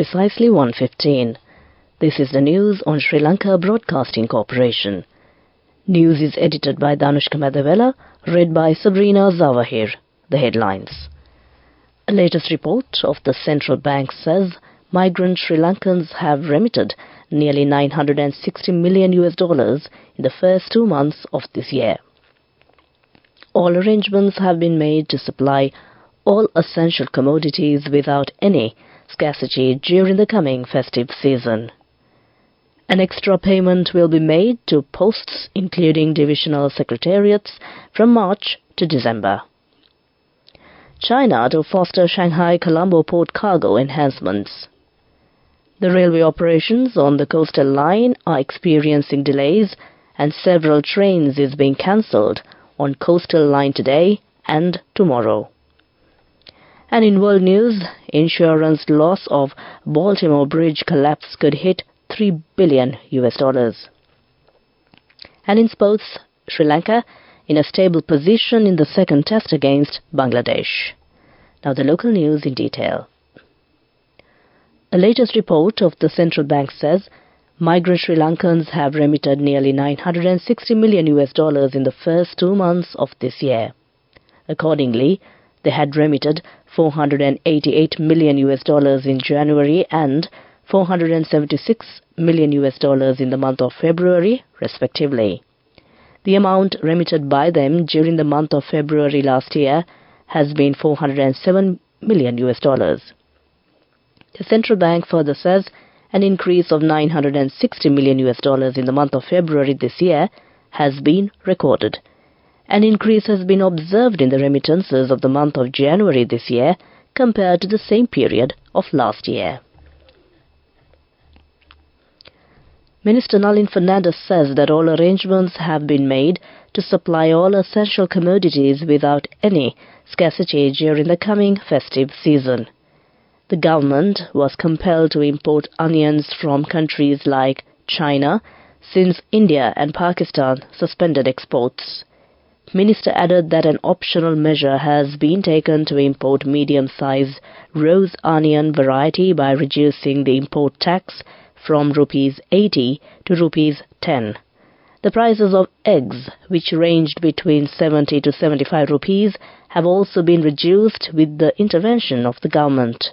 precisely 1:15. This is the news on Sri Lanka Broadcasting Corporation. News is edited by Danushka Madhavela, read by Sabrina Zawahir. The headlines. A latest report of the central bank says migrant Sri Lankans have remitted nearly $960 million in the first 2 months of this year. All arrangements have been made to supply all essential commodities without any scarcity during the coming festive season. An extra payment will be made to posts including divisional secretariats from March to December. China to foster Shanghai-Colombo port cargo enhancements. The railway operations on the coastal line are experiencing delays and several trains is being cancelled on coastal line today and tomorrow. And in world news, insurance loss of Baltimore Bridge collapse could hit $3 billion. And in sports, Sri Lanka in a stable position in the second test against Bangladesh. Now the local news in detail. A latest report of the central bank says migrant Sri Lankans have remitted nearly $960 million in the first 2 months of this year. Accordingly, they had remitted $488 million in January and $476 million in the month of February, respectively. The amount remitted by them during the month of February last year has been $407 million. The central bank further says an increase of $960 million in the month of February this year has been recorded. An increase has been observed in the remittances of the month of January this year compared to the same period of last year. Minister Nalin Fernandez says that all arrangements have been made to supply all essential commodities without any scarcity during the coming festive season. The government was compelled to import onions from countries like China since India and Pakistan suspended exports. Minister added that an optional measure has been taken to import medium-sized rose onion variety by reducing the import tax from Rs 80 to Rs 10. The prices of eggs, which ranged between 70 to 75 rupees, have also been reduced with the intervention of the government.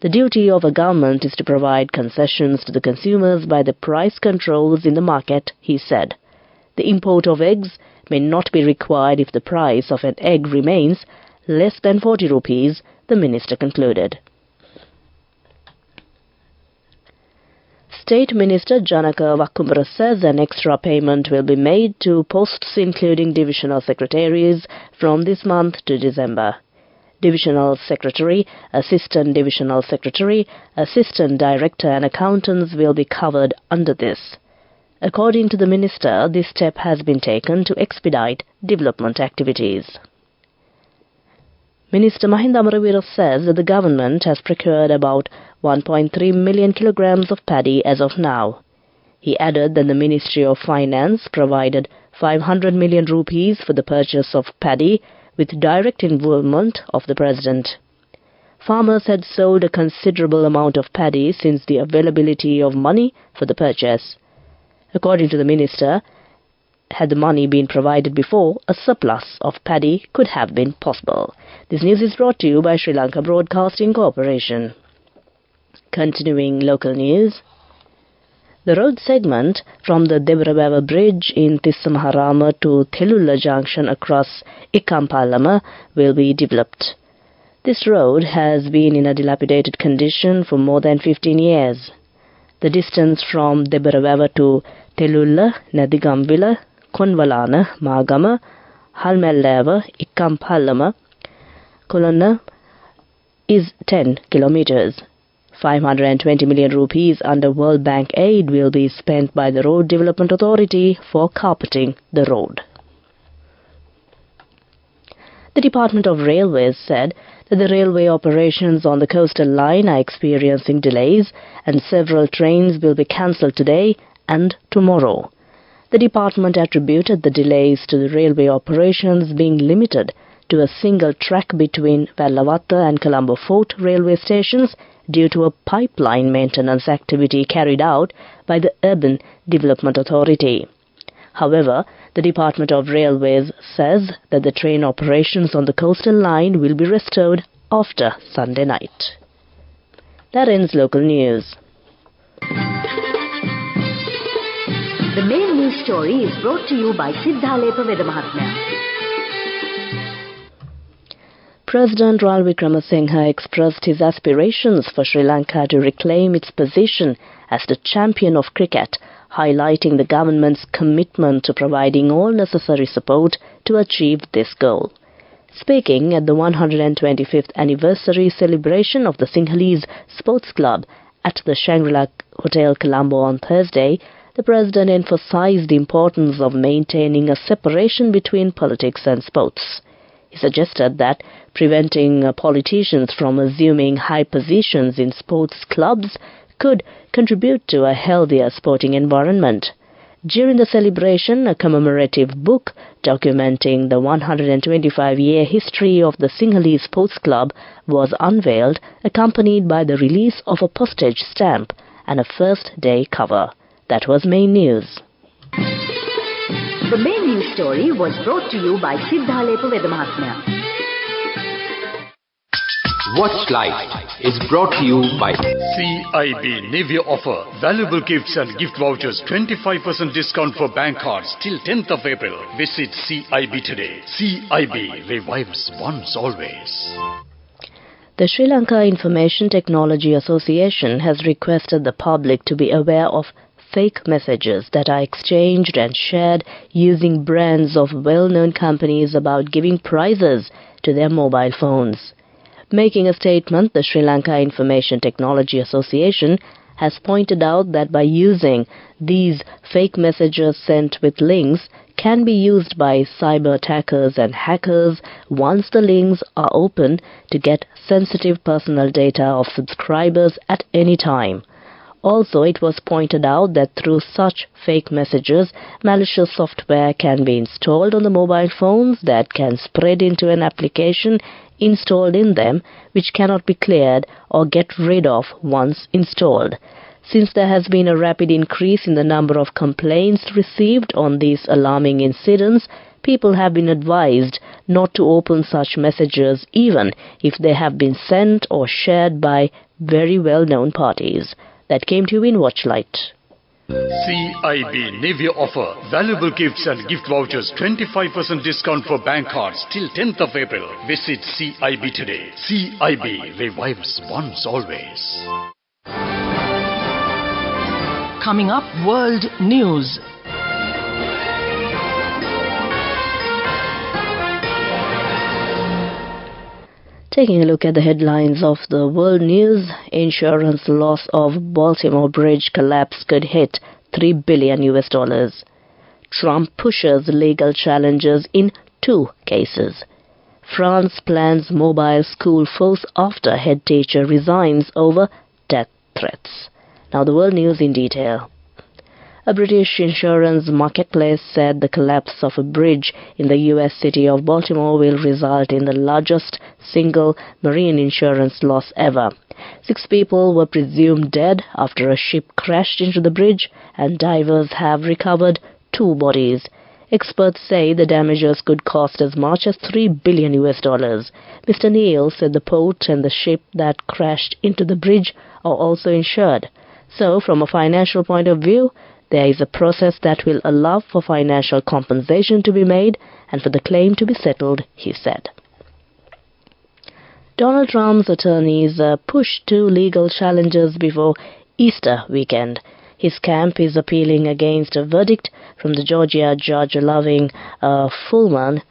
The duty of a government is to provide concessions to the consumers by the price controls in the market, he said. The import of eggs may not be required if the price of an egg remains less than 40 rupees, the minister concluded. State Minister Janaka Vakkumbara says an extra payment will be made to posts including divisional secretaries from this month to December. Divisional Secretary, Assistant Divisional Secretary, Assistant Director and accountants will be covered under this. According to the minister, this step has been taken to expedite development activities. Minister Mahinda Amaraveera says that the government has procured about 1.3 million kilograms of paddy as of now. He added that the Ministry of Finance provided 500 million rupees for the purchase of paddy with direct involvement of the President. Farmers had sold a considerable amount of paddy since the availability of money for the purchase. According to the minister, had the money been provided before, a surplus of paddy could have been possible. This news is brought to you by Sri Lanka Broadcasting Corporation. Continuing local news. The road segment from the Debrawewa Bridge in Tissamaharama to Thelulla Junction across Ikampallama will be developed. This road has been in a dilapidated condition for more than 15 years. The distance from Debrawewa to Thelulla, Nadigamvila, Konvalana, Magama, Halmellava, Ikampallama, Kolonna is 10 kilometers. 520 million rupees under World Bank aid will be spent by the Road Development Authority for carpeting the road. The Department of Railways said that the railway operations on the coastal line are experiencing delays and several trains will be cancelled today and tomorrow. The department attributed the delays to the railway operations being limited to a single track between Vallavatta and Colombo Fort railway stations due to a pipeline maintenance activity carried out by the Urban Development Authority. However, the Department of Railways says that the train operations on the coastal line will be restored after Sunday night. That ends local news. The main news story is brought to you by Sinhala. President Ranil Wickremesinghe expressed his aspirations for Sri Lanka to reclaim its position as the champion of cricket, highlighting the government's commitment to providing all necessary support to achieve this goal. Speaking at the 125th anniversary celebration of the Sinhalese Sports Club at the Shangri-La Hotel Colombo on Thursday, the President emphasized the importance of maintaining a separation between politics and sports. He suggested that preventing politicians from assuming high positions in sports clubs could contribute to a healthier sporting environment. During the celebration, a commemorative book documenting the 125-year history of the Sinhalese Sports Club was unveiled, accompanied by the release of a postage stamp and a first-day cover. That was main news. The main news story was brought to you by Sinhala. Watch Live is brought to you by CIB New Year offer. Valuable gifts and gift vouchers. 25% discount for bank cards till 10th of April. Visit CIB today. CIB revives once always. The Sri Lanka Information Technology Association has requested the public to be aware of fake messages that are exchanged and shared using brands of well-known companies about giving prizes to their mobile phones. Making a statement, the Sri Lanka Information Technology Association has pointed out that by using these fake messages sent with links can be used by cyber attackers and hackers once the links are open to get sensitive personal data of subscribers at any time. Also, it was pointed out that through such fake messages, malicious software can be installed on the mobile phones that can spread into an application installed in them, which cannot be cleared or get rid of once installed. Since there has been a rapid increase in the number of complaints received on these alarming incidents, people have been advised not to open such messages even if they have been sent or shared by very well-known parties. That came to you in Watchlight. CIB New Year offer. Valuable gifts and gift vouchers. 25% discount for bank cards till 10th of April. Visit CIB today. CIB revives once always. Coming up, World News. Taking a look at the headlines of the world news, insurance loss of Baltimore Bridge collapse could hit $3 billion. Trump pushes legal challenges in 2 cases. France plans mobile school force after head teacher resigns over death threats. Now the world news in detail. A British insurance marketplace said the collapse of a bridge in the U.S. city of Baltimore will result in the largest single marine insurance loss ever. 6 people were presumed dead after a ship crashed into the bridge, and divers have recovered 2 bodies. Experts say the damages could cost as much as $3 billion. Mr. Neal said the port and the ship that crashed into the bridge are also insured. So, from a financial point of view, there is a process that will allow for financial compensation to be made and for the claim to be settled, he said. Donald Trump's attorneys pushed 2 legal challenges before Easter weekend. His camp is appealing against a verdict from the Georgia judge allowing Fulton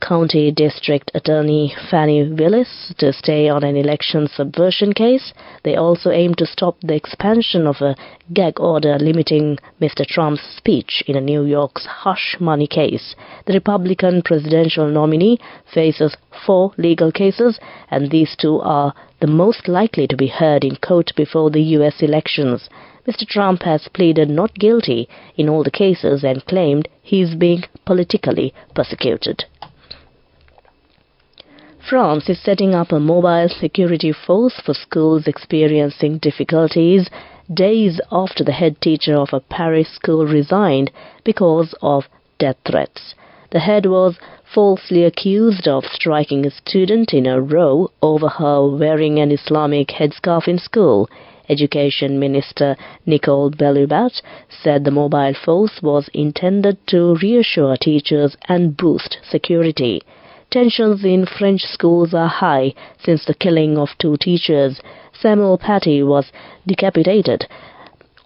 County District Attorney Fannie Willis to stay on an election subversion case. They also aim to stop the expansion of a gag order limiting Mr. Trump's speech in a New York's hush money case. The Republican presidential nominee faces 4 legal cases, and these 2 are the most likely to be heard in court before the U.S. elections. Mr. Trump has pleaded not guilty in all the cases and claimed he is being politically persecuted. France is setting up a mobile security force for schools experiencing difficulties days after the head teacher of a Paris school resigned because of death threats. The head was falsely accused of striking a student in a row over her wearing an Islamic headscarf in school. Education Minister Nicole Belloubet said the mobile force was intended to reassure teachers and boost security. Tensions in French schools are high since the killing of 2 teachers. Samuel Paty was decapitated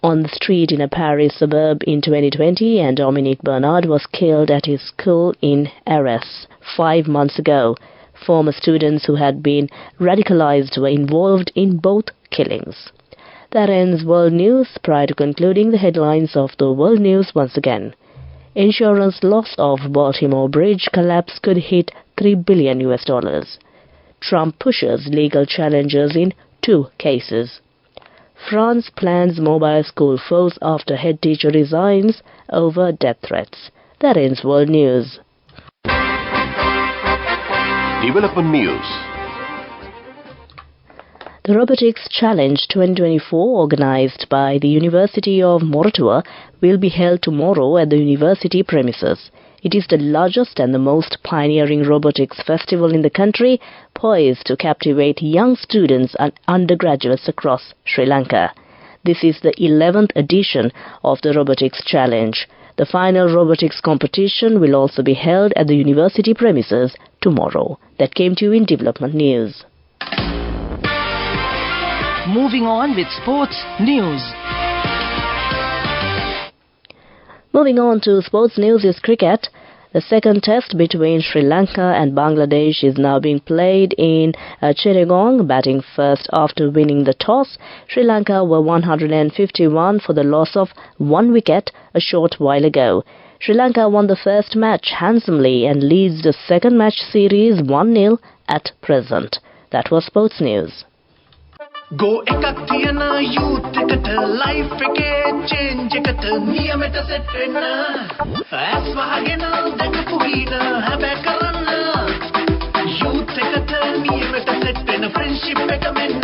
on the street in a Paris suburb in 2020 and Dominique Bernard was killed at his school in Arras 5 months ago. Former students who had been radicalized were involved in both killings. That ends World News. Prior to concluding, the headlines of the World News once again. Insurance loss of Baltimore Bridge collapse could hit $3 billion. Trump pushes legal challenges in 2 cases. France plans mobile school force after head teacher resigns over death threats. That ends World News. Development News. The Robotics Challenge 2024, organized by the University of Moratuwa, will be held tomorrow at the university premises. It is the largest and the most pioneering robotics festival in the country, poised to captivate young students and undergraduates across Sri Lanka. This is the 11th edition of the Robotics Challenge. The final robotics competition will also be held at the university premises tomorrow. That came to you in Development News. Moving on with sports news. Moving on to sports news is cricket. The second test between Sri Lanka and Bangladesh is now being played in Chittagong. Batting first after winning the toss, Sri Lanka were 151 for the loss of 1 wicket a short while ago. Sri Lanka won the first match handsomely and leads the second match series 1-0 at present. That was sports news. Go ekak thiyana youth eකට life එකේ change එකට නියමෙට set වෙන්න as වහගෙන දැකපු හීන හැබැ කරන්න youth එකට නියමෙට set වෙන friendship එක මෙන්න.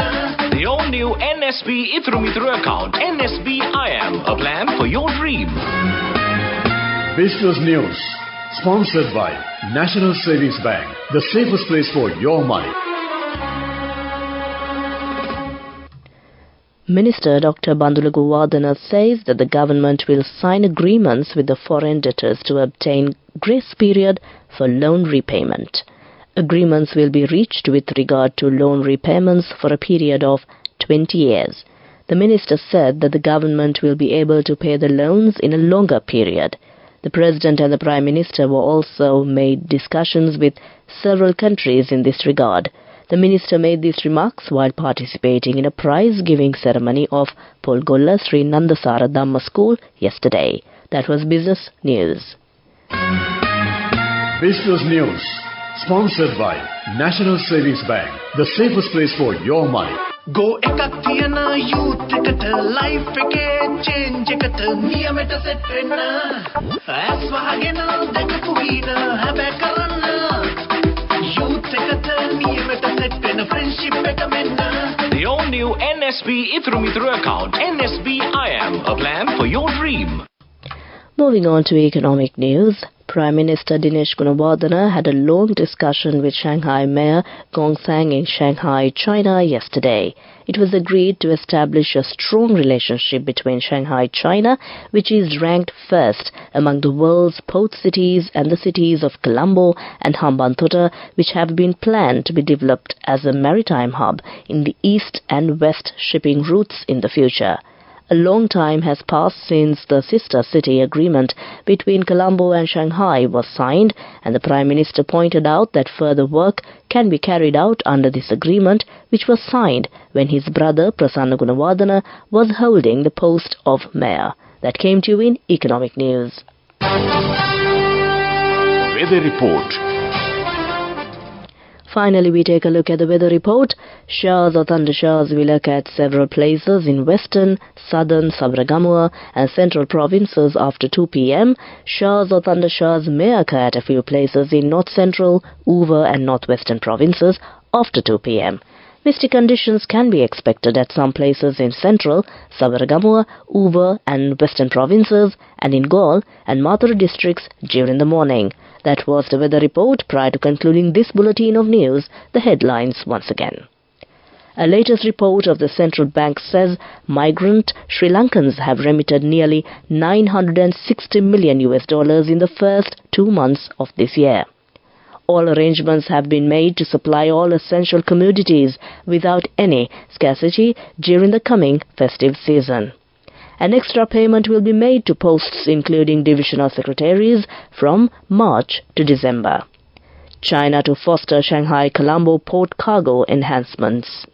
The all new NSB Ithru Mithru account, NSB IM, a plan for your dream. Business News, sponsored by National Savings Bank, the safest place for your money. Minister Dr. Bandula Guwardena says that the government will sign agreements with the foreign debtors to obtain grace period for loan repayment. Agreements will be reached with regard to loan repayments for a period of 20 years. The minister said that the government will be able to pay the loans in a longer period. The President and the Prime Minister were also made discussions with several countries in this regard. The minister made these remarks while participating in a prize-giving ceremony of Polgolla Sri Nandasara Dhamma School yesterday. That was Business News. Business News, sponsored by National Savings Bank, the safest place for your money. Go ekak thiyana youth එකට life එකේ change එකට නියමෙට set වෙන්න as වහගෙන දැකපු හීන හැබැ කරන්න youth එකට නියමෙට set වෙන friendship එක මෙන්න. The all new NSB Ithru Mithru account, NSB IM, a plan for your dream. Moving on to economic news, Prime Minister Dinesh Gunawardena had a long discussion with Shanghai Mayor Gong Sang in Shanghai, China yesterday. It was agreed to establish a strong relationship between Shanghai, China, which is ranked first among the world's port cities, and the cities of Colombo and Hambantota, which have been planned to be developed as a maritime hub in the east and west shipping routes in the future. A long time has passed since the sister city agreement between Colombo and Shanghai was signed, and the Prime Minister pointed out that further work can be carried out under this agreement, which was signed when his brother Prasanna Gunawardena was holding the post of mayor. That came to you in economic news. Weather report. finally, we take a look at the weather report. Showers or thundershowers will occur at several places in western, southern, Sabragamua and central provinces after 2 p.m. Showers or thundershowers may occur at a few places in north-central, Uva and northwestern provinces after 2 p.m. Misty conditions can be expected at some places in central, Sabaragamuwa, Uva and western provinces and in Gaul and Mathura districts during the morning. That was the weather report. Prior to concluding this bulletin of news, the headlines once again. A latest report of the central bank says migrant Sri Lankans have remitted nearly $960 million in the first 2 months of this year. All arrangements have been made to supply all essential commodities without any scarcity during the coming festive season. An extra payment will be made to posts including divisional secretaries from March to December. China to foster Shanghai-Colombo port cargo enhancements.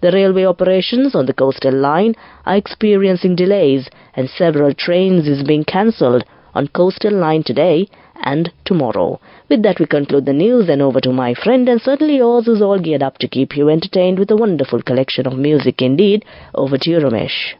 The railway operations on the coastal line are experiencing delays and several trains is being cancelled on coastal line today and tomorrow. With that, we conclude the news and over to my friend and certainly yours who's all geared up to keep you entertained with a wonderful collection of music indeed. Over to you, Ramesh.